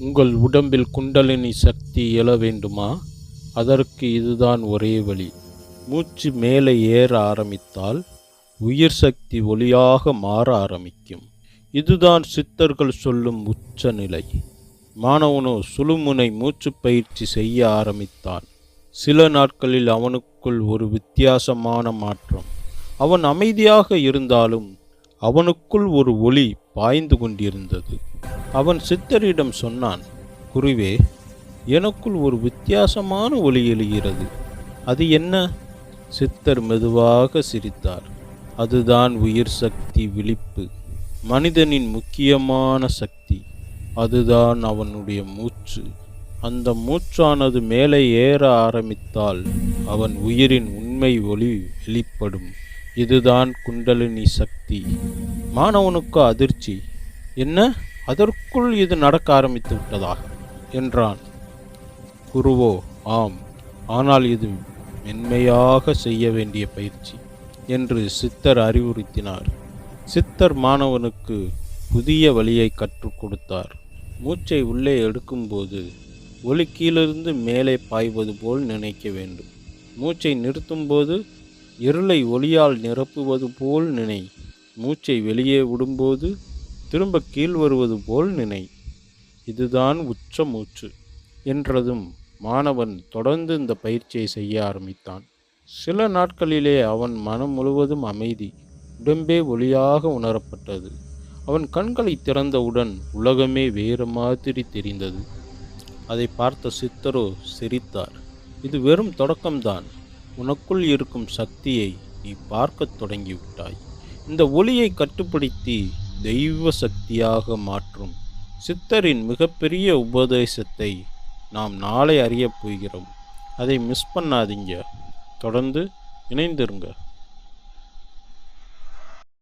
உங்கள் உடம்பில் குண்டலினி சக்தி எழ வேண்டுமா? அதற்கு இதுதான் ஒரே வழி. மூச்சு மேலே ஏற ஆரம்பித்தால் உயிர் சக்தி ஒளியாக மாற ஆரம்பிக்கும். இதுதான் சித்தர்கள் சொல்லும் உச்ச நிலை. மாணவனோ சுழுமுனை மூச்சு பயிற்சி செய்ய ஆரம்பித்தான். சில நாட்களில் அவனுக்குள் ஒரு வித்தியாசமான மாற்றம். அவன் அமைதியாக இருந்தாலும் அவனுக்குள் ஒரு ஒளி பாய்ந்து கொண்டிருந்தது. அவன் சித்தரிடம் சொன்னான், குருவே, எனக்குள் ஒரு வித்தியாசமான ஒளி எழுகிறது. அது என்ன? சித்தர் மெதுவாக சிரித்தார். அதுதான் உயிர் சக்தி விழிப்பு, மனிதனின் முக்கியமான சக்தி. அதுதான் அவனுடைய மூச்சு. அந்த மூச்சானது மேலே ஏற ஆரம்பித்தால் அவன் உயிரின் உண்மை ஒளி வெளிப்படும். இதுதான் குண்டலினி சக்தி. மாணவனுக்கு அதிர்ச்சி. என்ன, அதற்குள் இது நடக்க ஆரம்பித்து விட்டதா என்றான். குருவோ, ஆம், ஆனால் இது மென்மையாக செய்ய வேண்டிய பயிற்சி என்று சித்தர் அறிவுறுத்தினார். சித்தர் மாணவனுக்கு புதிய வழியை கற்றுக் கொடுத்தார். மூச்சை உள்ளே எடுக்கும்போது ஒளி கீழிருந்து மேலே பாய்வது போல் நினைக்க வேண்டும். மூச்சை நிறுத்தும்போது இருளை ஒளியால் நிரப்புவது போல் நினை. மூச்சை வெளியே விடும்போது திரும்ப கீழ் வருவது போல் நினை. இதுதான் உச்ச மூச்சு என்றதும் மாணவன் தொடர்ந்து இந்த பயிற்சியை செய்ய ஆரம்பித்தான். சில நாட்களிலே அவன் மனம் முழுவதும் அமைதி, உடம்பே ஒளியாக உணரப்பட்டது. அவன் கண்களை திறந்தவுடன் உலகமே வேறு மாதிரி தெரிந்தது. அதை பார்த்த சித்தரோ சிரித்தார். இது வெறும் தொடக்கம்தான். உனக்குள் இருக்கும் சக்தியை நீ பார்க்கத் தொடங்கிவிட்டாய். இந்த ஒளியை கட்டுப்படுத்தி தெய்வ சக்தியாக மாற்றும் சித்தரின் மிகப்பெரிய உபதேசத்தை நாம் நாளை அறியப் போகிறோம். அதை மிஸ் பண்ணாதீங்க. தொடர்ந்து இணைந்திருங்க.